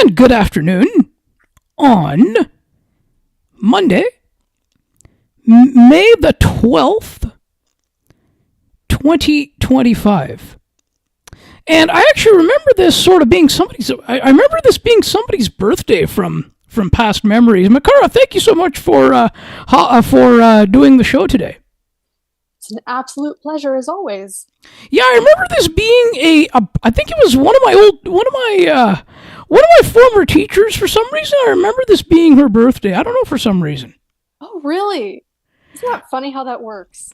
And good afternoon on Monday, May the 12th, 2025. And I actually remember this sort of being somebody's. I remember this being somebody's birthday from past memories. Makara, thank you so much for doing the show today. It's an absolute pleasure as always. Yeah, I remember this being I think it was one of my former teachers. For some reason, I remember this being her birthday. I don't know, for some reason. Oh, really? Isn't that funny how that works?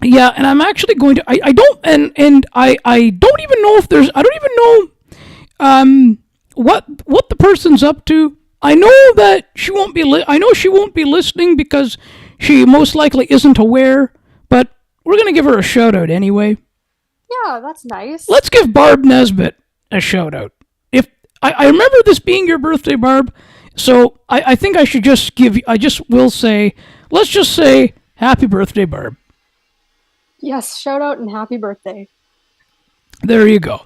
Yeah, and I'm actually going to. I don't and I don't even know if there's. I don't even know what the person's up to. I know that she won't be. I know she won't be listening because she most likely isn't aware. But we're gonna give her a shout out anyway. Yeah, that's nice. Let's give Barb Nesbitt a shout out. If I remember this being your birthday, Barb, so I think I should just give you. I just will say. Let's just say happy birthday, Barb. Yes, shout out and happy birthday. There you go.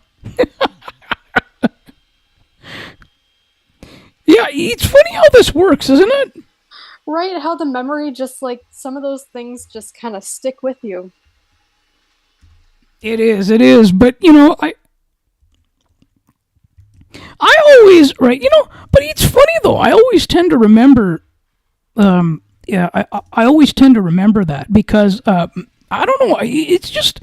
Yeah, it's funny how this works, isn't it? Right, how the memory just like some of those things just kind of stick with you. It is, it is. But I always right, But it's funny though. I always tend to remember. Yeah, I always tend to remember that because I don't know. It's just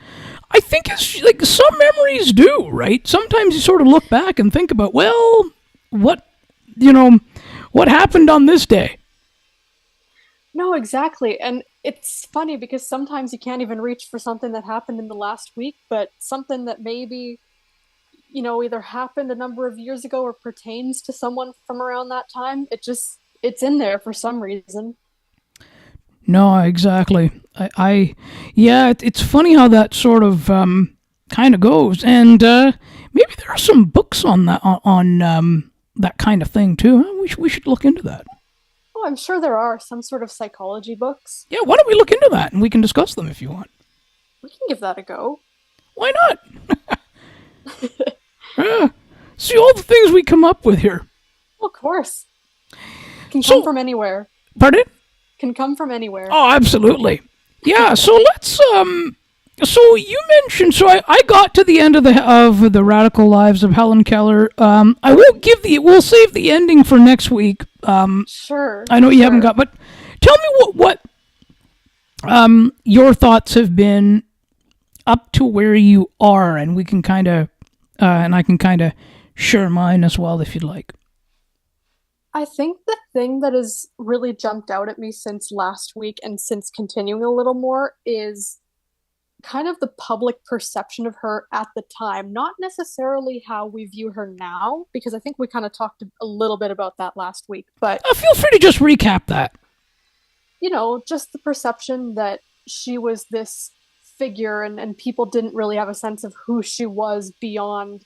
I think it's like some memories do, right? Sometimes you sort of look back and think about, well, what you know, what happened on this day. No, exactly. And it's funny because sometimes you can't even reach for something that happened in the last week, but something that maybe, either happened a number of years ago or pertains to someone from around that time. It's in there for some reason. No, exactly. Yeah, it's funny how that sort of kind of goes, and maybe there are some books on that that kind of thing too. Huh? We should look into that. Oh, I'm sure there are some sort of psychology books. Yeah, why don't we look into that and we can discuss them if you want. We can give that a go. Why not? Yeah. See all the things we come up with here. Of course. Can come So, from anywhere. pardon? Can come from anywhere. Oh, absolutely. Yeah. So let's. So you mentioned. So I got to the end of the Radical Lives of Helen Keller. I will give the. We'll save the ending for next week. Sure, I know you haven't sure. got, but tell me what your thoughts have been up to where you are, and we can kind of and I can kind of share mine as well if you'd like. I think the thing that has really jumped out at me since last week and since continuing a little more is kind of the public perception of her at the time, not necessarily how we view her now, because I think we kind of talked a little bit about that last week, but Feel free to just recap that. just the perception that she was this figure and people didn't really have a sense of who she was beyond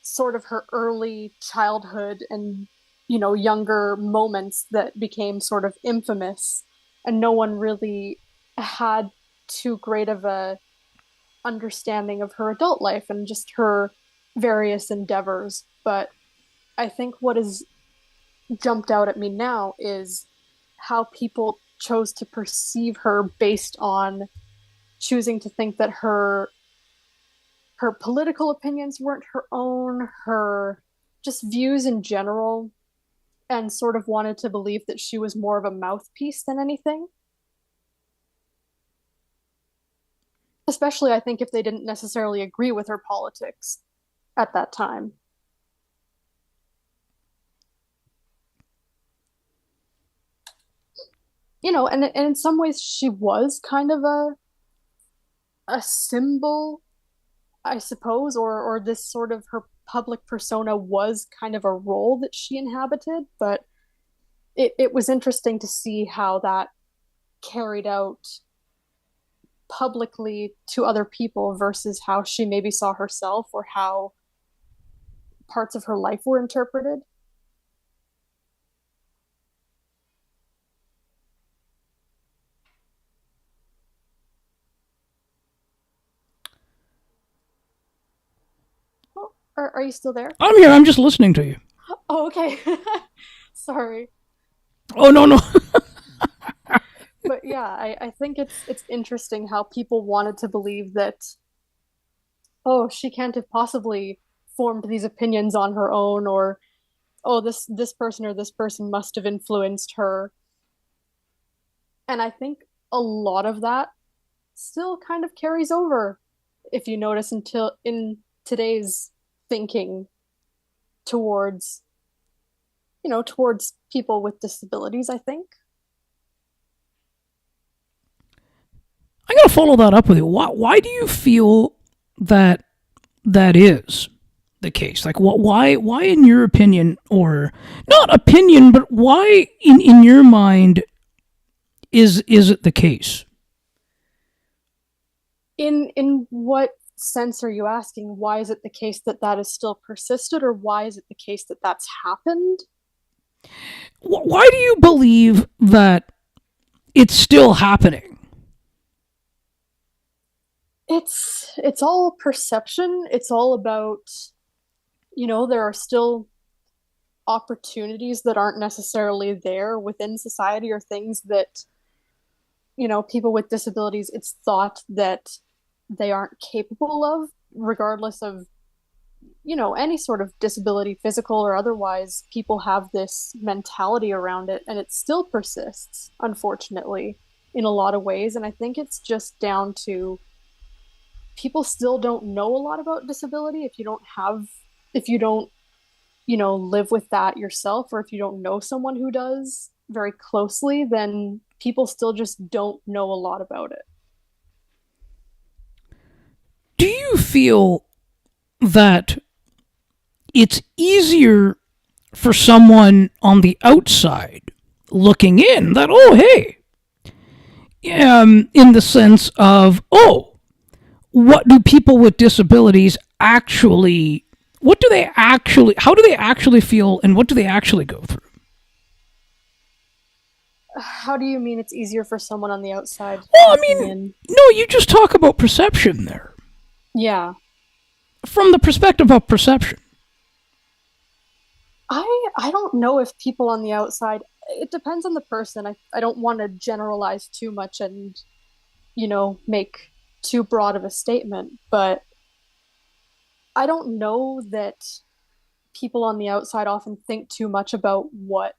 sort of her early childhood and younger moments that became sort of infamous, and no one really had too great of a understanding of her adult life and just her various endeavors. But I think what has jumped out at me now is how people chose to perceive her based on choosing to think that her political opinions weren't her own, her just views in general, and sort of wanted to believe that she was more of a mouthpiece than anything. Especially, I think, if they didn't necessarily agree with her politics at that time. And in some ways, she was kind of a symbol, I suppose, or this sort of her public persona was kind of a role that she inhabited. But it was interesting to see how that carried out publicly to other people versus how she maybe saw herself or how parts of her life were interpreted. Oh, are you still there? I'm here. I'm just listening to you. Oh, okay. Sorry. Oh no, no. But yeah, I think it's interesting how people wanted to believe that, oh, she can't have possibly formed these opinions on her own, or oh, this person or this person must have influenced her. And I think a lot of that still kind of carries over, if you notice, until in today's thinking towards, towards people with disabilities, I think. I'm gonna follow that up with you. Why do you feel that that is the case? Like, why, in your opinion, or not opinion, but why, in your mind, is it the case? In what sense are you asking? Why is it the case that that is still persisted, or why is it the case that that's happened? Why do you believe that it's still happening? It's all perception. It's all about, there are still opportunities that aren't necessarily there within society, or things that, people with disabilities, it's thought that they aren't capable of, regardless of, any sort of disability, physical or otherwise. People have this mentality around it, and it still persists, unfortunately, in a lot of ways. And I think it's just down to people still don't know a lot about disability. If you don't, live with that yourself, or if you don't know someone who does very closely, then people still just don't know a lot about it. Do you feel that it's easier for someone on the outside looking in that, oh, hey, in the sense of, oh, what do people with disabilities actually, what do they actually, how do they actually feel, and what do they actually go through? How do you mean it's easier for someone on the outside Well, I looking mean, in? no, you just talk about perception there. Yeah. From the perspective of perception. I don't know if people on the outside, it depends on the person. I don't want to generalize too much and, make too broad of a statement, but I don't know that people on the outside often think too much about what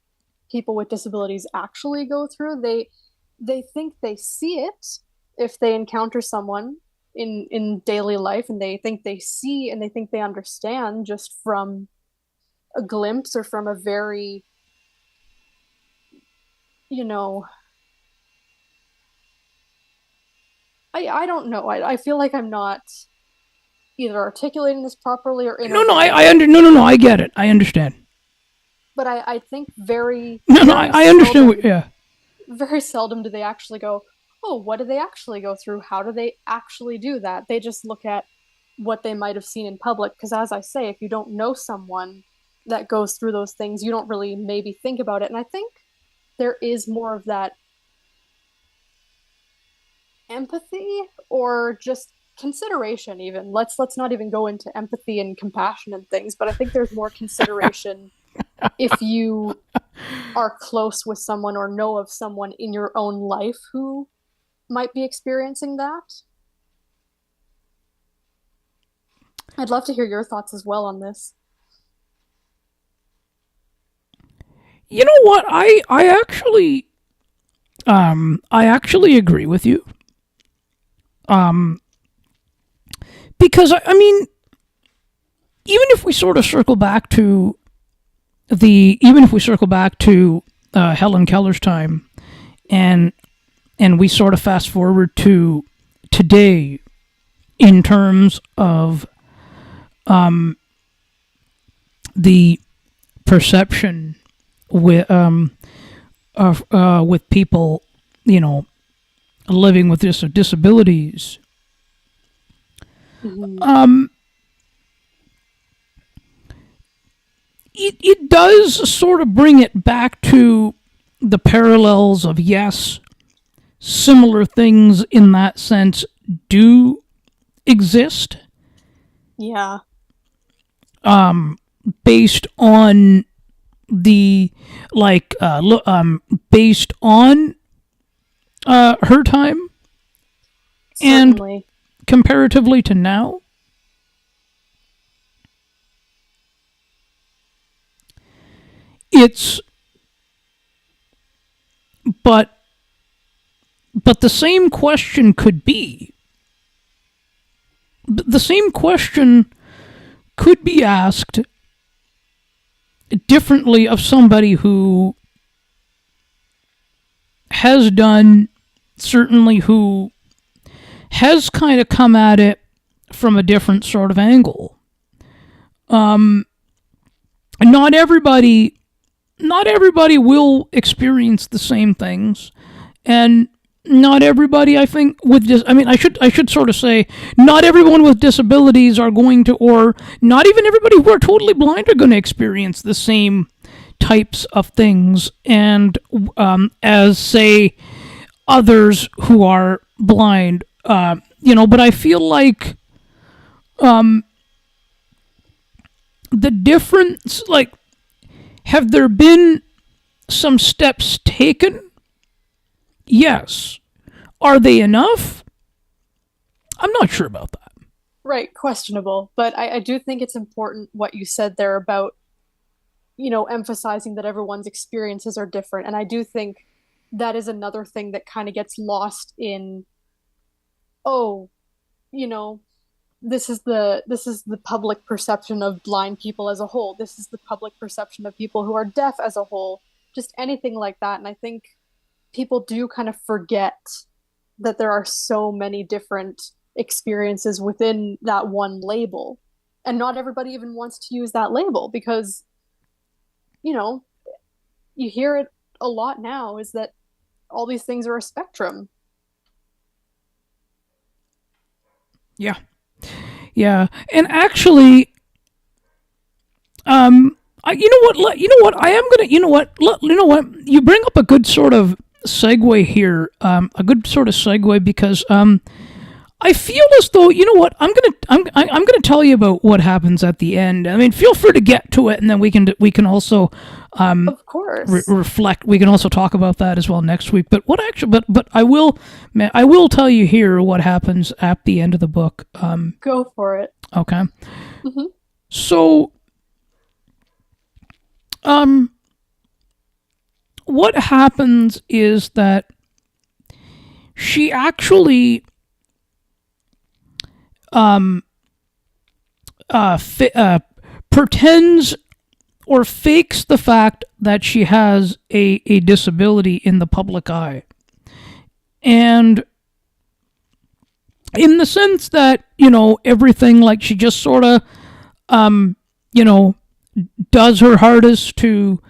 people with disabilities actually go through. They think they see it if they encounter someone in daily life, and they think they see and they think they understand just from a glimpse, or from a very, you know, I don't know. I feel like I'm not either articulating this properly or in a No, no, way I that, under, no, no, no, I get it. I understand. but I think very, No, no, very I understand. seldom, Yeah. very seldom do they actually go, oh, what do they actually go through? How do they actually do that? They just look at what they might have seen in public. Because as I say, if you don't know someone that goes through those things, you don't really maybe think about it. And I think there is more of that empathy, or just consideration. Even let's not even go into empathy and compassion and things, but I think there's more consideration if you are close with someone or know of someone in your own life who might be experiencing that. I'd love to hear your thoughts as well on this. You know what? I actually agree with you. Um, because I mean, even if we sort of circle back to even if we circle back to Helen Keller's time, and we sort of fast forward to today in terms of the perception with people, you know, living with disabilities. Mm-hmm. Um, it does sort of bring it back to the parallels of, yes, similar things in that sense do exist, Yeah. based on the based on her time and Certainly. comparatively to now. It's but the same question could be the same question could be asked differently of somebody who has done, certainly who has kind of come at it from a different sort of angle. Not everybody will experience the same things, and not everybody, I think, with this. I mean, I should sort of say, not everyone with disabilities are going to, or not even everybody who are totally blind are going to experience the same types of things, and as say others who are blind. But I feel like the difference, like, have there been some steps taken? Yes. Are they enough? I'm not sure about that. Right, questionable. But I do think it's important what you said there about, emphasizing that everyone's experiences are different. And I do think that is another thing that kind of gets lost in, oh, you know, this is the public perception of blind people as a whole. This is the public perception of people who are deaf as a whole. Just anything like that. And I think people do kind of forget that there are so many different experiences within that one label. And not everybody even wants to use that label because, you know, you hear it a lot now is that all these things are a spectrum. Yeah. Yeah. And actually, you know what, I am gonna, you know what, you bring up a good sort of segue here, a good sort of segue because, I feel as though, you know what, I'm gonna tell you about what happens at the end. I mean, feel free to get to it, and then we can also Of course. reflect. We can also talk about that as well next week. But what actually, but I will tell you here what happens at the end of the book. Go for it. Okay, Hmm. so um, what happens is that she actually um pretends or fakes the fact that she has a disability in the public eye. And in the sense that, everything, like, she just sort of, you know, does her hardest to,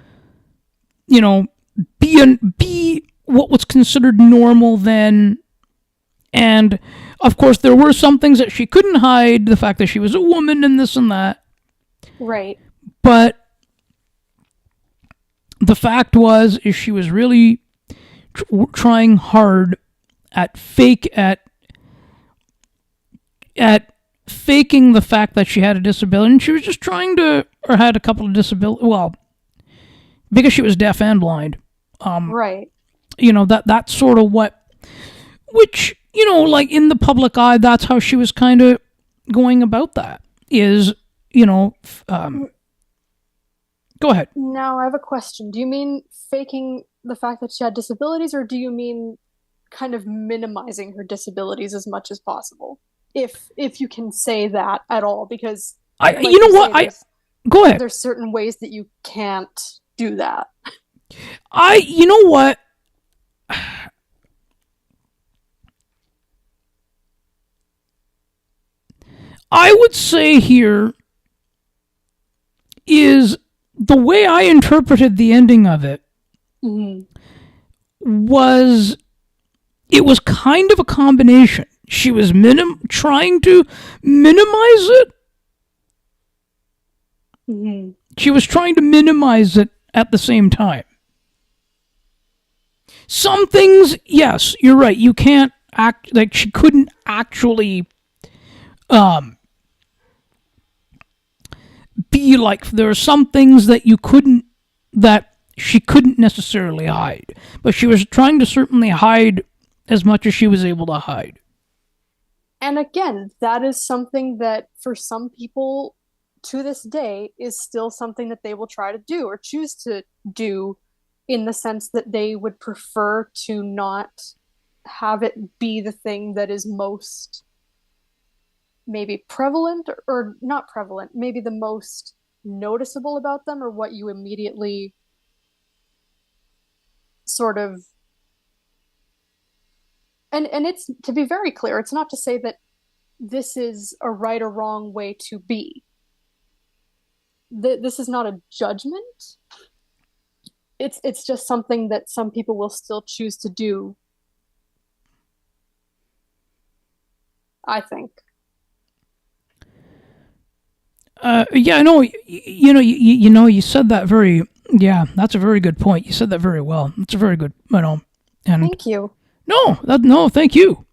be what was considered normal then. And of course, there were some things that she couldn't hide, the fact that she was a woman and this and that. Right. But the fact is she was really trying hard at at faking the fact that she had a disability, and she was just trying to, or had a couple of disabilities. Well, because she was deaf and blind. Right. That's sort of which, like, in the public eye, that's how she was kind of going about that. Is, go ahead. Now I have a question. Do you mean faking the fact that she had disabilities, or do you mean kind of minimizing her disabilities as much as possible? If you can say that at all, because I, like you you know say, what, I go ahead. there's certain ways that you can't do that. You know what, I would say here is the way I interpreted the ending of it Hmm. was, it was kind of a combination. She was trying to minimize it. Hmm. She was trying to minimize it at the same time. Some things, yes, you're right. You can't act like, she couldn't actually be like, there are some things that you couldn't, that she couldn't necessarily hide, but she was trying to certainly hide as much as she was able to hide. And again, that is something that for some people to this day is still something that they will try to do or choose to do, in the sense that they would prefer to not have it be the thing that is most maybe prevalent, or not prevalent, maybe the most noticeable about them, or what you immediately sort of. And it's, to be very clear, it's not to say that this is a right or wrong way to be. This is not a judgment. It's just something that some people will still choose to do, I think. Yeah, no, you know, you said that very. Yeah, that's a very good point. You said that very well. It's a very good, and Thank you. no, thank you.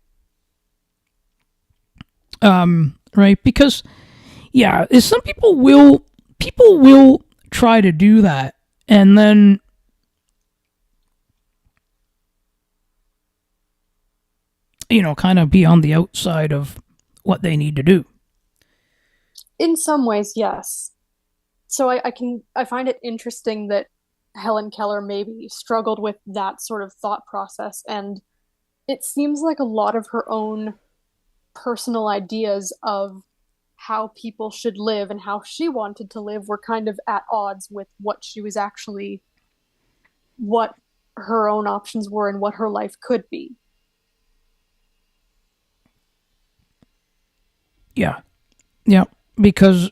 Right, because yeah, is some people will try to do that, and then kind of be on the outside of what they need to do. In some ways, yes. So I find it interesting that Helen Keller maybe struggled with that sort of thought process, and it seems like a lot of her own personal ideas of how people should live and how she wanted to live were kind of at odds with what she was actually, what her own options were and what her life could be. Yeah, yeah, because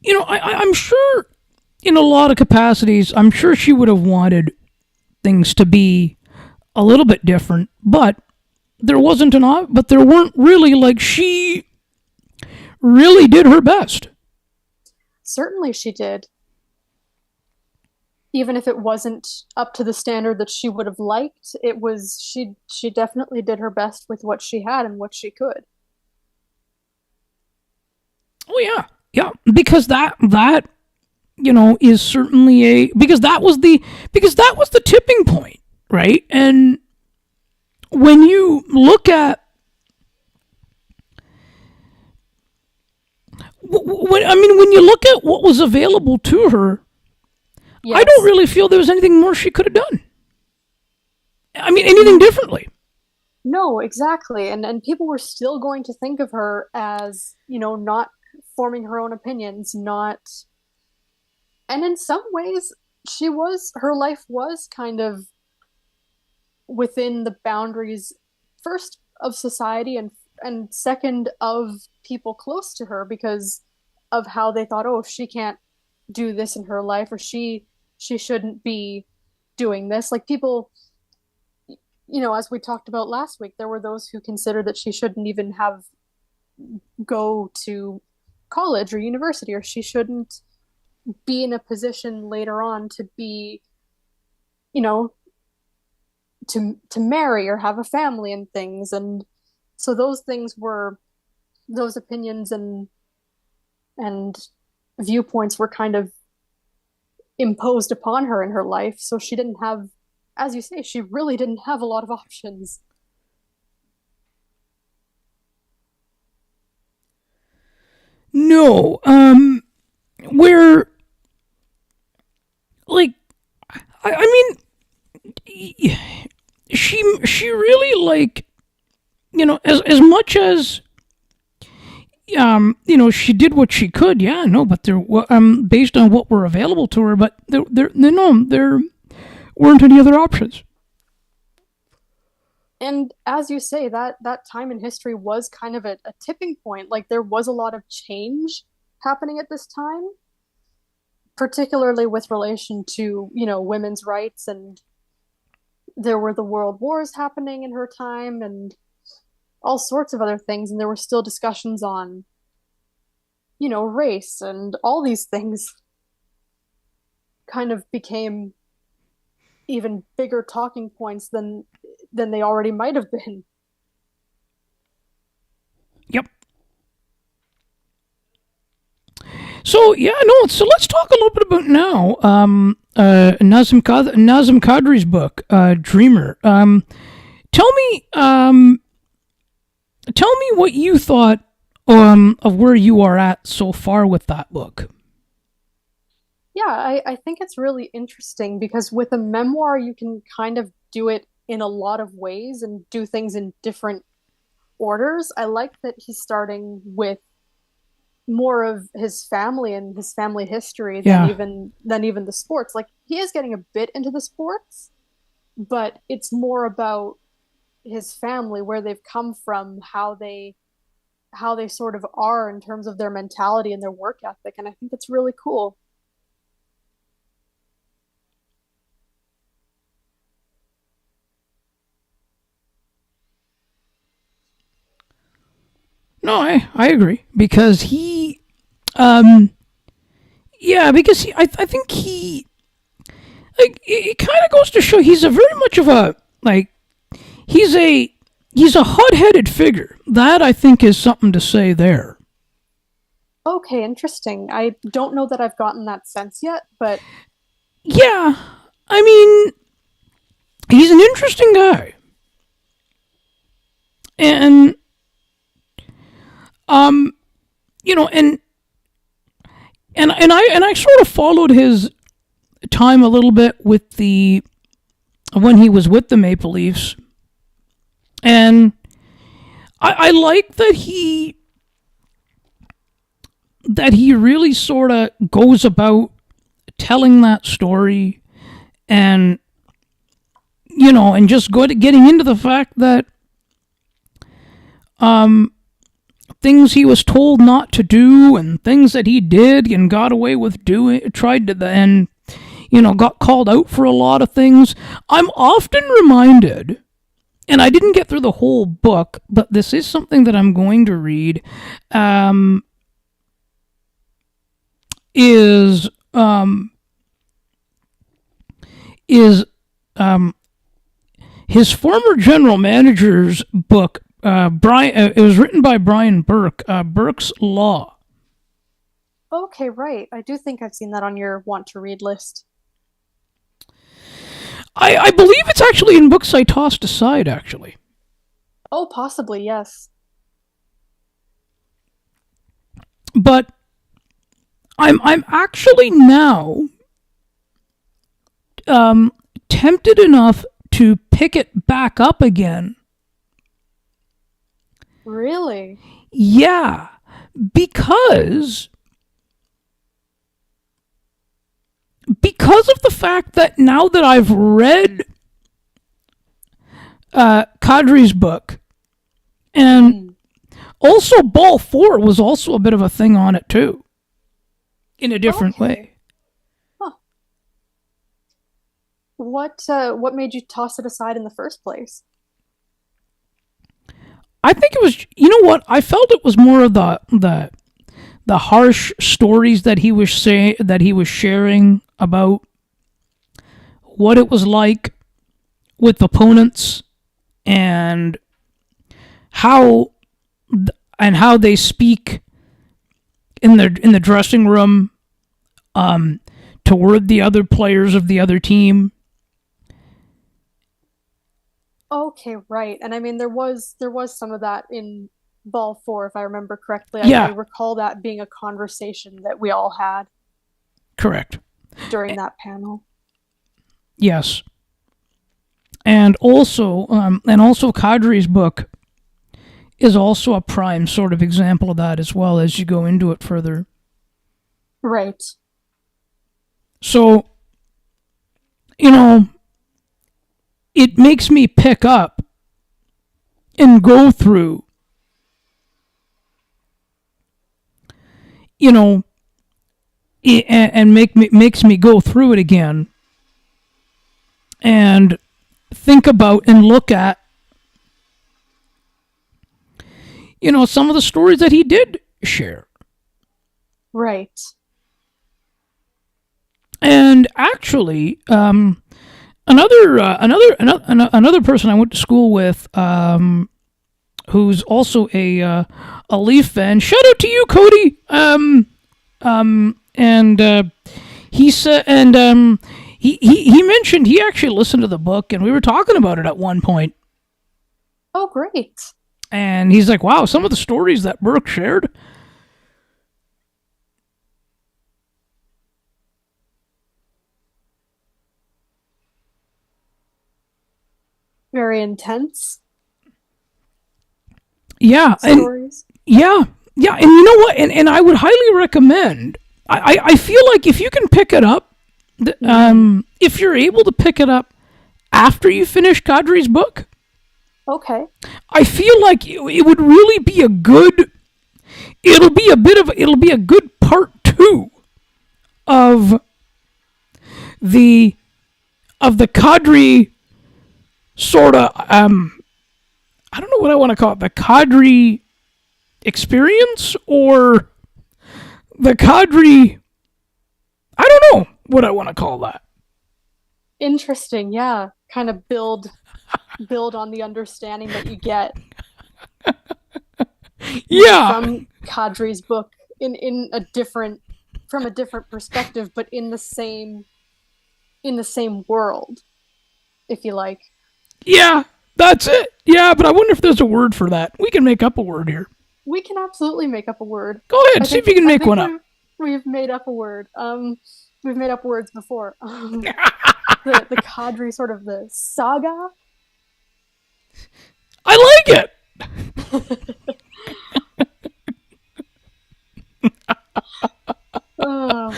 I'm sure in a lot of capacities, I'm sure she would have wanted things to be a little bit different, but but there weren't really, like, she really did her best. Certainly she did. Even if it wasn't up to the standard that she would have liked, it was, she definitely did her best with what she had and what she could. Oh yeah, yeah, because that is certainly a because that was the tipping point, right? And when you look at when you look at what was available to her, I don't Yes. really feel there was anything more she could have done. I mean, anything differently. No, exactly. And people were still going to think of her as, not forming her own opinions, not. And in some ways, her life was kind of within the boundaries, first of society, and second of people close to her, because of how they thought, oh, she can't do this in her life, or she shouldn't be doing this. Like, people, as we talked about last week, there were those who considered that she shouldn't even have go to college or university, or she shouldn't be in a position later on to be, you know, to marry or have a family and things. And so those things were, those opinions and viewpoints were kind of imposed upon her in her life. So she didn't have, as you say, she really didn't have a lot of options. No, where like I mean, she really, like, as much as she did what she could. Yeah, no, but based on what were available to her, but there weren't any other options. And as you say, that time in history was kind of a tipping point. Like, there was a lot of change happening at this time, particularly with relation to, women's rights. And there were the world wars happening in her time and all sorts of other things. And there were still discussions on, race, and all these things kind of became even bigger talking points than they already might have been. Yep. So yeah, no. So let's talk a little bit about now. Nazem Kadri's book, Dreamer. Tell me, tell me what you thought of where you are at so far with that book. Yeah, I think it's really interesting because with a memoir, you can kind of do it in a lot of ways and do things in different orders. I like that he's starting with more of his family and his family history Yeah. than even the sports. Like he is getting a bit into the sports, but it's more about his family, where they've come from, how they sort of are in terms of their mentality and their work ethic. And I think that's really cool. No, I agree because um, yeah, because I think like, it kind of goes to show he's a very much of a, like, he's a, he's a hot-headed figure. That I think is something to say there. Okay, interesting. I don't know that I've gotten that sense yet, but Yeah, I mean, he's an interesting guy. And um you know, and I sort of followed his time a little bit with the when he was with the Maple Leafs, and I like that he really sort of goes about telling that story, and and just getting into the fact that um things he was told not to do and things that he did and got away with doing, tried to, and got called out for a lot of things. I'm often reminded, and I didn't get through the whole book, but this is something that I'm going to read. Um, is is his former general manager's book. Brian. It was written by Brian Burke. Burke's Law. okay, right. I do think I've seen that on your want to read list. I believe it's actually in books I tossed aside. Actually, Oh, possibly, yes. but I'm actually now tempted enough to pick it back up again. Really? Yeah, because of the fact that now that I've read Kadri's book, and Hmm. also Ball 4 was also a bit of a thing on it too, in a different Okay. way. Huh. What made you toss it aside in the first place? I think it was, you know what? I felt it was more of the harsh stories that he was sharing about what it was like with opponents, and how how they speak in the dressing room, um, toward the other players of the other team. Okay, right. And I mean there was some of that in Ball 4 if I remember correctly. I Yeah, recall that being a conversation that we all had correct. during that panel. Yes, and also Kadri's book is also a prime sort of example of that as well as you go into it further. Right. So, you know, it makes me pick up and go through, you know, and makes me go through it again and think about and look at, some of the stories that he did share. Right. And actually, another person I went to school with, who's also a Leaf fan. Shout out to you, Cody. And he said, and he mentioned he actually listened to the book, and we were talking about it at one point. Oh, great. And he's like, "Wow, some of the stories that Burke shared." Very intense Yeah, and stories. yeah, yeah, and you know what? And I would highly recommend. I feel like if you can pick it up, if you're able to pick it up after you finish Kadri's book, Okay. I feel like it would really be a good. It'll be a bit of. It'll be a good part two of the the Kadri sort of. I don't know what I want to call it. The Kadri experience or the Kadri. I don't know what I want to call that. Interesting. Yeah. Kind of build on the understanding that you get, Yeah, from Kadri's book in a different from a different perspective, but in the same world, if you like. yeah, that's it. Yeah, but I wonder if there's a word for that. We can make up a word here. We can absolutely make up a word. Go ahead, see if you can I make think one up. we've made up a word. We've made up words before. The Kadri sort of the saga. I like it. uh,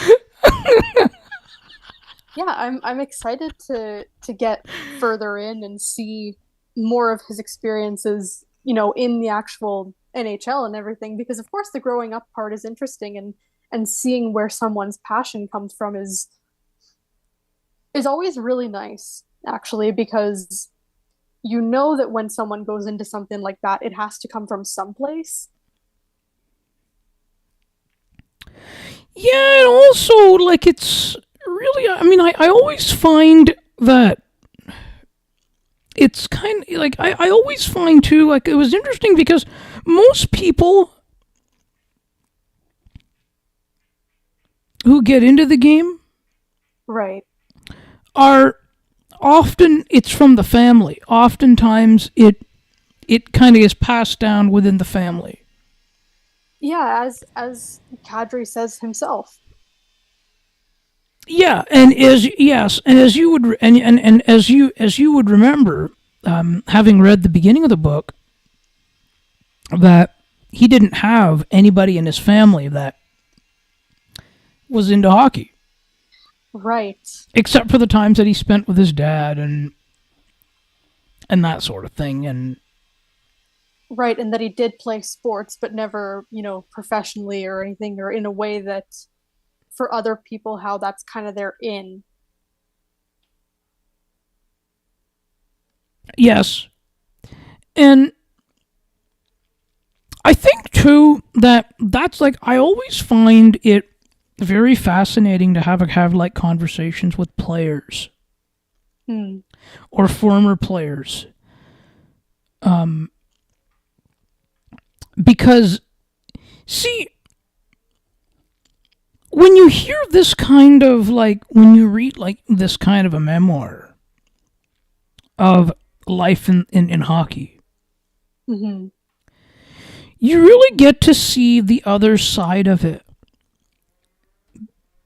yeah, I'm excited to get further in and see more of his experiences, in the actual NHL and everything, because of course the growing up part is interesting, and seeing where someone's passion comes from is always really nice, actually, because you know that when someone goes into something like that, it has to come from someplace. Yeah, and also like it's really. I mean, I always find that it's kind of like I always find too like it was interesting because most people who get into the game Right. are often it's from the family. Oftentimes it kind of is passed down within the family. Yeah, as Kadri says himself. Yeah, and as yes, and as you would and as you would remember, having read the beginning of the book, that he didn't have anybody in his family that was into hockey, Right. except for the times that he spent with his dad and that sort of thing. And Right, and that he did play sports, but never, professionally or anything, or in a way that for other people, how that's kind of their in. yes, and I think too that that's like I always find it very fascinating to have like conversations with players Hmm. or former players, because see when you hear this kind of like when you read like this kind of a memoir of life in hockey, Hmm. you really get to see the other side of it,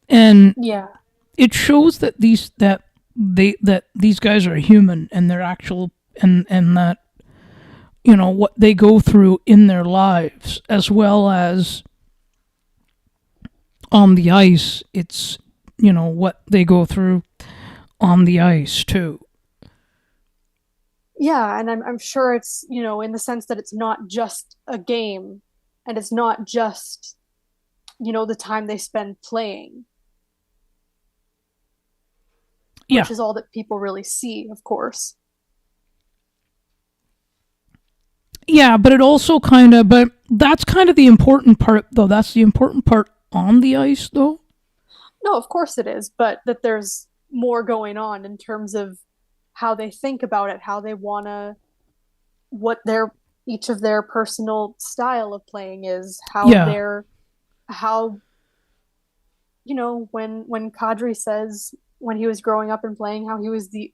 and Yeah. it shows that these guys are human and they're actual and that what they go through in their lives as well as on the ice. It's what they go through on the ice too. Yeah, and I'm sure it's, in the sense that it's not just a game, and it's not just, the time they spend playing, Yeah, which is all that people really see, of course. yeah, but it also but that's kind of the important part though. That's the important part on the ice though. No, of course it is, but that there's more going on in terms of how they think about it, how they want to, what their each of their personal style of playing is, Yeah, how when Kadri says when he was growing up and playing how he was the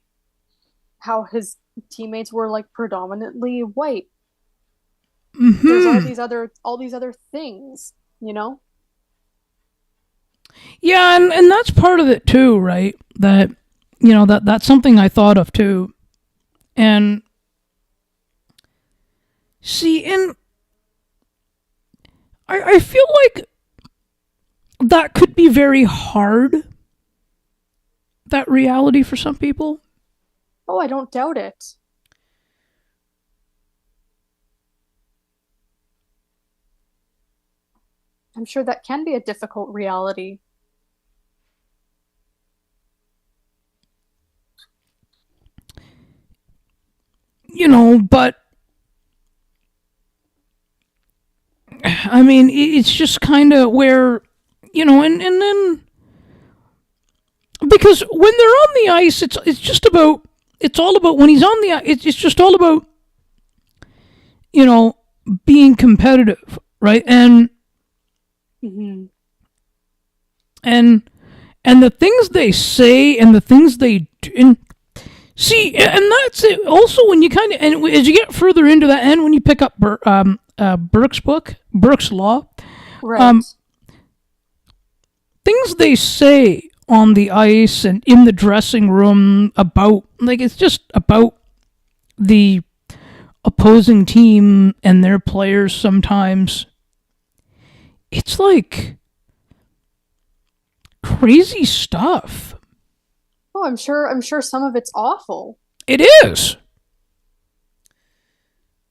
how his teammates were like predominantly white. There's Hmm. all these other things, you know? Yeah, and that's part of it too, right? That that's something I thought of too. And see, and I feel like that could be very hard, that reality for some people. Oh, I don't doubt it. I'm sure that can be a difficult reality. But I mean, it's just kind of where, and then because when they're on the ice, it's just about, it's all about when he's on the ice, it's just all about, you know, being competitive, right? Hmm. And and the things they say and the things they do, and see, and that's it. Also, when you kind of, and as you get further into that, and when you pick up Burke's book, Burke's Law, Right. um, things they say on the ice and in the dressing room about, like, it's just about the opposing team and their players sometimes. It's like crazy stuff. Oh, I'm sure some of it's awful. It is.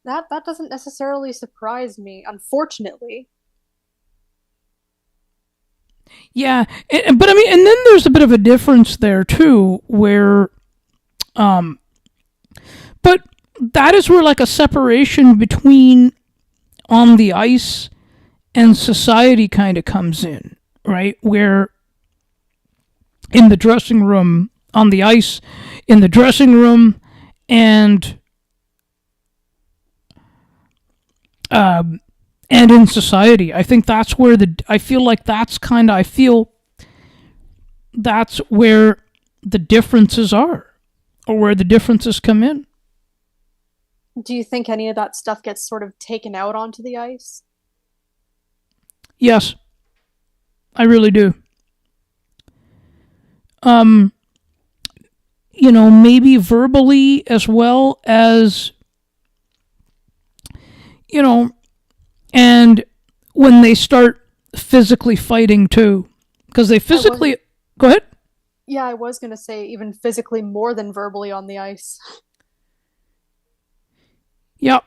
That doesn't necessarily surprise me, unfortunately. Yeah, but I mean, and then there's a bit of a difference there too, where, um, but that is where like a separation between on the ice and society kind of comes in, right? Where in the dressing room, on the ice, in the dressing room, and um, and in society, I think that's where I feel like that's kind of, I feel that's where the differences are, or where the differences come in. Do you think any of that stuff gets sort of taken out onto the ice? Yes, I really do. Um, maybe verbally as well as, you know, and when they start physically fighting too, because they I was physically, go ahead. Yeah, I was gonna say even physically more than verbally on the ice. Yeah.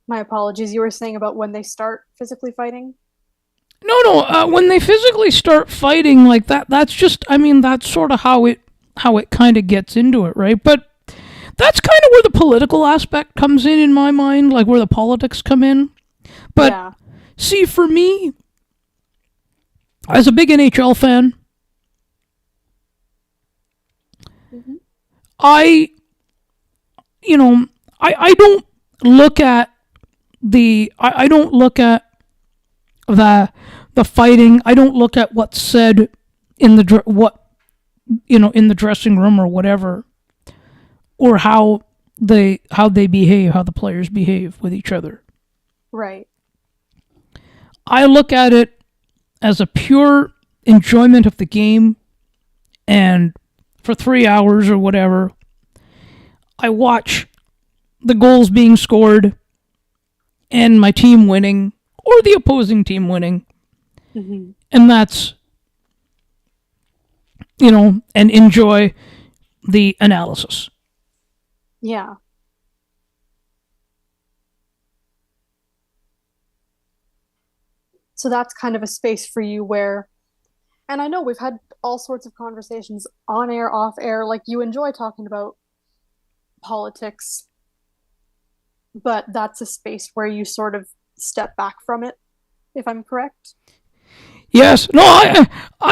My apologies. You were saying about when they start physically fighting? No. When they physically start fighting like that, that's just, I mean, that's sort of how it kind of gets into it, right? But that's kind of where the political aspect comes in my mind, like where the politics come in. But Yeah. see, for me, as a big NHL fan, Hmm. I, I don't look at I don't look at the the fighting. I don't look at what's said in the what in the dressing room or whatever, or how they behave, how the players behave with each other. Right. I look at it as a pure enjoyment of the game, and for 3 hours or whatever, I watch the goals being scored and my team winning or the opposing team winning, Hmm. and that's and enjoy the analysis. Yeah. So that's kind of a space for you where, and I know we've had all sorts of conversations on air, off air, like you enjoy talking about politics, but that's a space where you sort of step back from it, if I'm correct. Yes, no,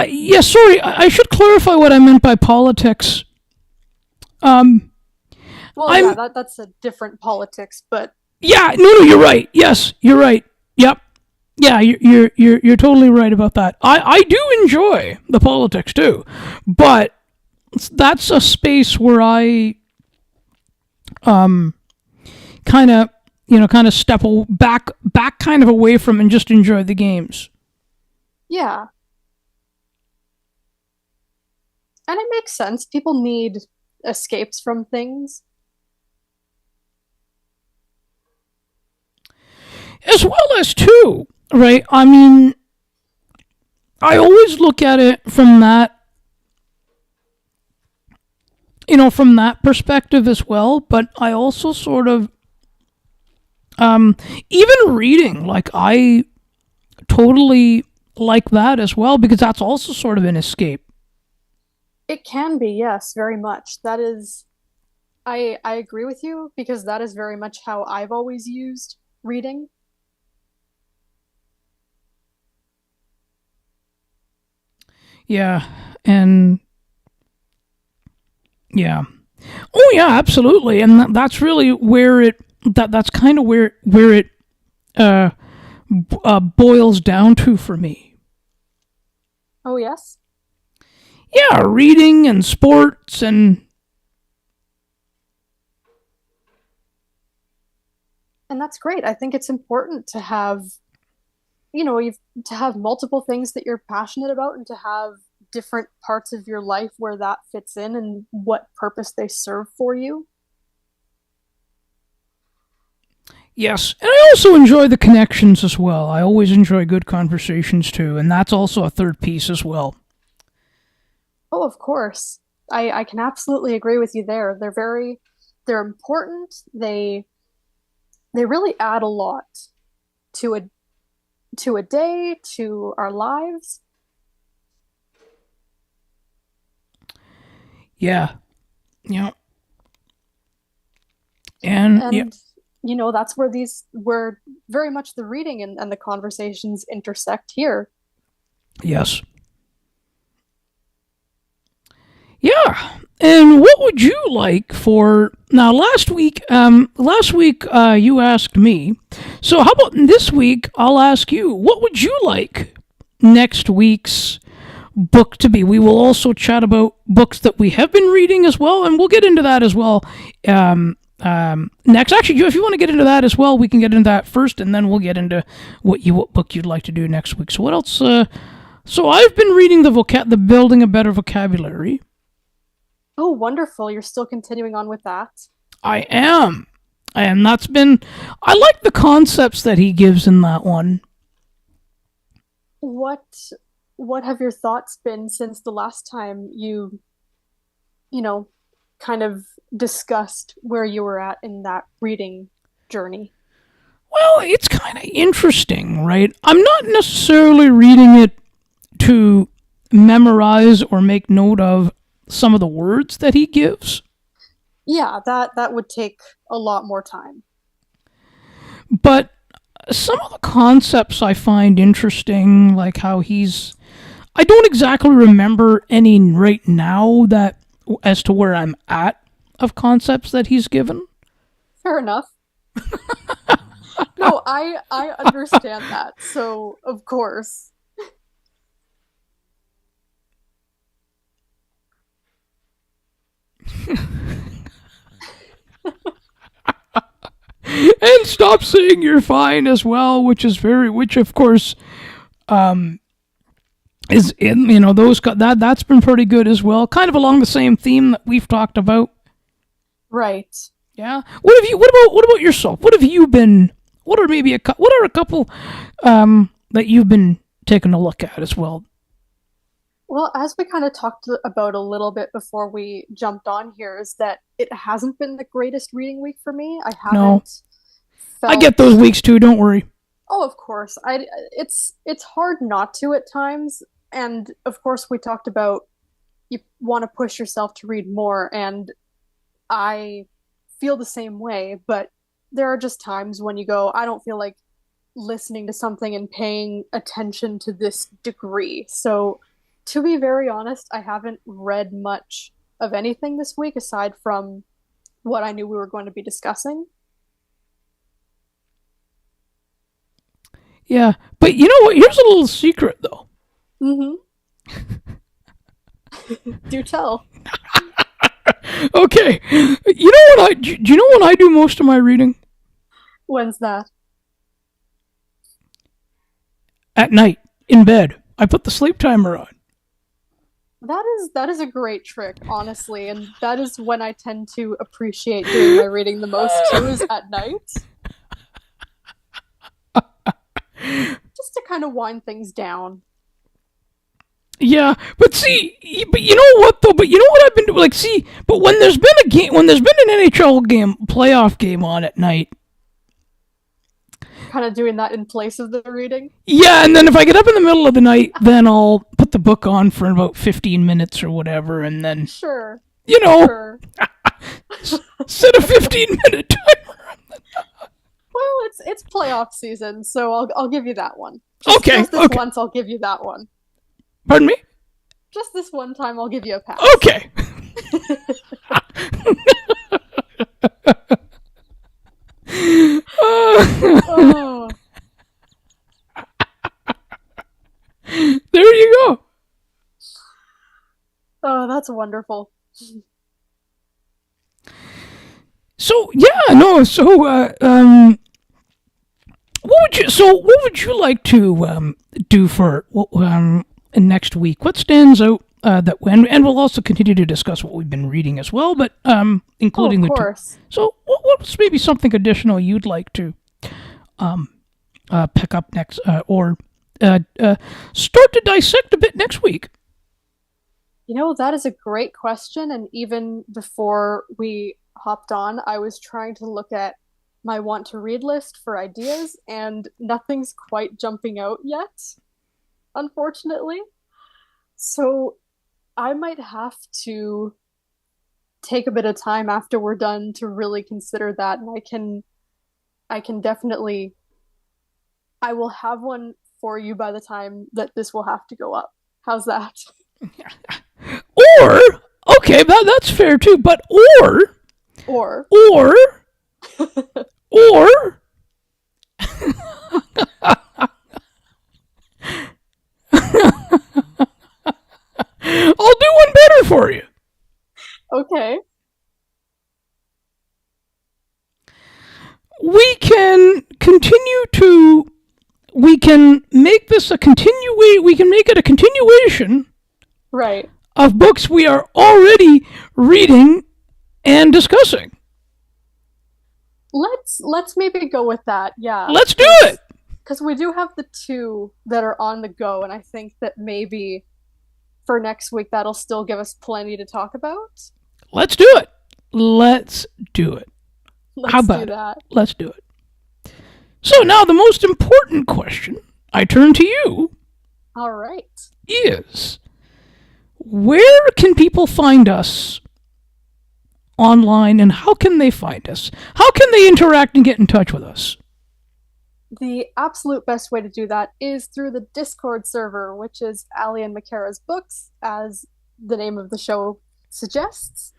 yes. Sorry, I should clarify what I meant by politics. Um, Well, yeah, I'm that's a different politics, but Yeah, no, you're right. Yes, you're right. Yep, Yeah, you're totally right about that. I do enjoy the politics too, but that's a space where I kind of kind of step back kind of away from and just enjoy the games. Yeah, and it makes sense. People need escapes from things. As well as too, right? I mean, I always look at it from that from that perspective as well, but I also sort of even reading, like I totally like that as well because that's also sort of an escape. It can be, yes, very much. That is, I agree with you because that is very much how I've always used reading. Yeah, and yeah. Oh yeah, absolutely. And that's really where that's kind of where it uh, boils down to for me. Oh, yes. Yeah, reading and sports and And that's great. I think it's important to have, you've to have multiple things that you're passionate about and to have different parts of your life where that fits in and what purpose they serve for you. yes, and I also enjoy the connections as well. I always enjoy good conversations too, and that's also a third piece as well. Oh, of course. I can absolutely agree with you there. They're important. They really add a lot to a day, to our lives. Yeah, yeah, and yeah, And that's where very much the reading and the conversations intersect here. yes, yeah. And what would you like for now? Last week you asked me. So how about this week? I'll ask you. What would you like next week's book to be? We will also chat about books that we have been reading as well, and we'll get into that as well. Next, actually, if you want to get into that as well, we can get into that first, and then we'll get into what book you'd like to do next week. So what else? So I've been reading the Building a Better Vocabulary. Oh, wonderful. You're still continuing on with that. I am. And that's been. I like the concepts that he gives in that one. What what have your thoughts been since the last time you know, kind of discussed where you were at in that reading journey? Well, it's kind of interesting, right? I'm not necessarily reading it to memorize or make note of some of the words that he gives, Yeah, that would take a lot more time. but some of the concepts I find interesting, like how he's. I don't exactly remember any right now that as to where I'm at of concepts that he's given. Fair enough. No, I understand that. So, of course. And stop saying you're fine as well, which of course is in those that's been pretty good as well. Kind of along the same theme that we've talked about. Right. Yeah. What about yourself? What have you been? What are a couple that you've been taking a look at as well? Well, as we kind of talked about a little bit before we jumped on here, is that it hasn't been the greatest reading week for me. I No, haven't I get those felt, weeks too. Don't worry. oh, of course. It's hard not to at times. And of course, we talked about you want to push yourself to read more, and I feel the same way, but there are just times when you go, I don't feel like listening to something and paying attention to this degree. So, to be very honest, I haven't read much of anything this week aside from what I knew we were going to be discussing. Yeah, but you know what? Here's a little secret, though. Mm-hmm. Do tell. Okay, you know what do you know when I do most of my reading? When's that? At night, in bed. I put the sleep timer on. That is a great trick, honestly, and that is when I tend to appreciate doing my reading the most too, is at night, just to kind of wind things down. Yeah, but see, but you know what though? But you know what I've been doing? Like, see, but when there's been a game, when there's been an NHL game, playoff game on at night, Kind of doing that in place of the reading. yeah, and then if I get up in the middle of the night, then I'll put the book on for about 15 minutes or whatever, and then, Sure, you know, sure. set a 15-minute timer. Well, it's playoff season, so I'll give you that one. Just Okay, just this okay. once, I'll give you that one. Pardon me? Just this one time, I'll give you a pass. Okay. Oh, There you go. oh, that's wonderful. So yeah, no. So what would you like to do for next week? What stands out that and we'll also continue to discuss what we've been reading as well, but Oh, of including the two. course. So what's maybe something additional you'd like to pick up next or start to dissect a bit next week? That is a great question. And even before we hopped on, I was trying to look at my want to read list for ideas, and nothing's quite jumping out yet, unfortunately. So I might have to take a bit of time after we're done to really consider that. And I can definitely, I will have one for you by the time that this will have to go up. How's that? Or okay, that's fair too. But Or, or or I'll do one better for you. okay, We can continue to. We can make this a continue. We can make it a continuation right. of books we are already reading and discussing. Let's maybe go with that. Yeah, Let's do it. because we do have the two that are on the go, and I think that maybe for next week that'll still give us plenty to talk about. Let's do it. Let's do it. How Let's do about it? that. Let's do it. So now the most important question I turn to you All right. is where can people find us online and how can they find us? How can they interact and get in touch with us? The absolute best way to do that is through the Discord server, which is Ali and Makara's Books, as the name of the show suggests.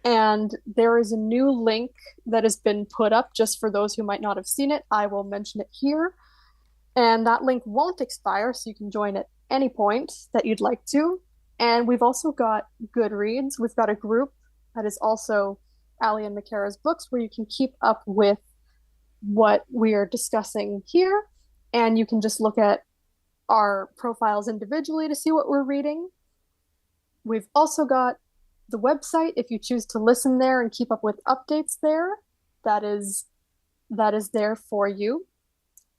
And there is a new link that has been put up just for those who might not have seen it. I will mention it here. And that link won't expire, so you can join at any point that you'd like to. And we've also got Goodreads. We've got a group that is also Ali and Makara's Books, where you can keep up with what we are discussing here. And you can just look at our profiles individually to see what we're reading. We've also got the website if you choose to listen there and keep up with updates there. That is there for you.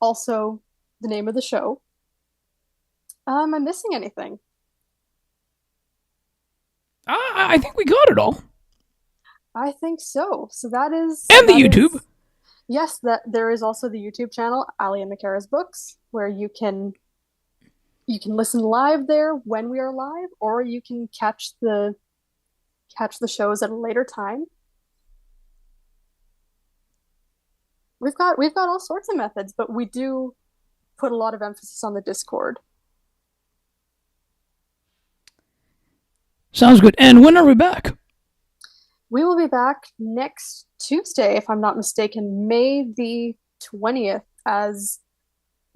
Also, the name of the show. Am I missing anything? I think we got it all. I think so. So that is And the that YouTube. is- yes, that there is also the YouTube channel, Ali and Makara's Books, where you can listen live there when we are live, or you can catch the shows at a later time. We've got all sorts of methods, but we do put a lot of emphasis on the Discord. Sounds good. And when are we back? We will be back next Tuesday, if I'm not mistaken, May the 20th, as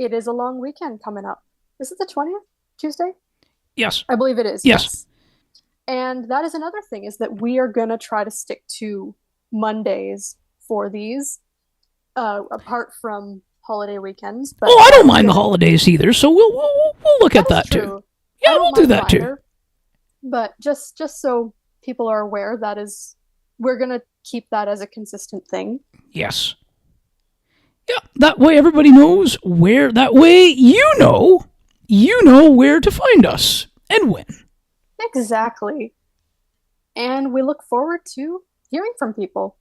it is a long weekend coming up. Is it the 20th? Tuesday? Yes. I believe it is, Yes. yes. And that is another thing is that we are going to try to stick to Mondays for these, apart from holiday weekends. But Oh, I don't that's mind the gonna, holidays either, so we'll look at that is that too. true. Yeah, I we'll don't do mind that too. either. But just so people are aware, that is, we're going to keep that as a consistent thing. Yes. Yeah, that way everybody knows where, that way you know where to find us and when. Exactly. And we look forward to hearing from people.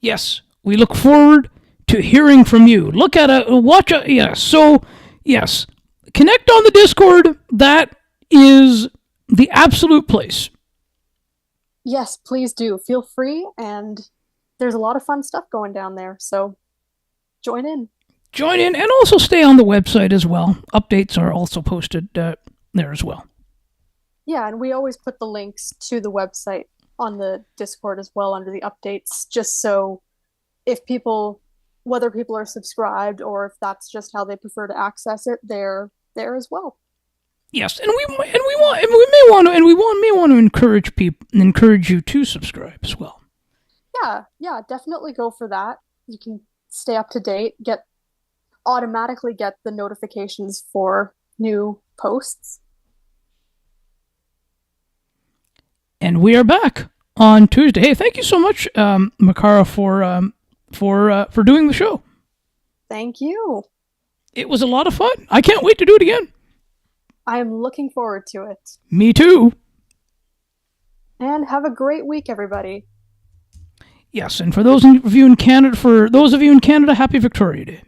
Yes, we look forward to hearing from you. Look at a watch a yes. So, yes, connect on the Discord. That is the absolute place. Yes, please do. Feel free. And there's a lot of fun stuff going down there. So join in. Join in and also stay on the website as well. Updates are also posted there as well. Yeah, and we always put the links to the website on the Discord as well under the updates, just so if people, whether people are subscribed or if that's just how they prefer to access it, they're there as well. Yes, and we may want to encourage you to subscribe as well. Yeah, definitely go for that. You can stay up to date, automatically get the notifications for new posts. And we are back on Tuesday. Hey, thank you so much, Makara, for doing the show. Thank you. It was a lot of fun. I can't wait to do it again. I am looking forward to it. Me too. And have a great week, everybody. Yes, and for those of you in Canada, happy Victoria Day.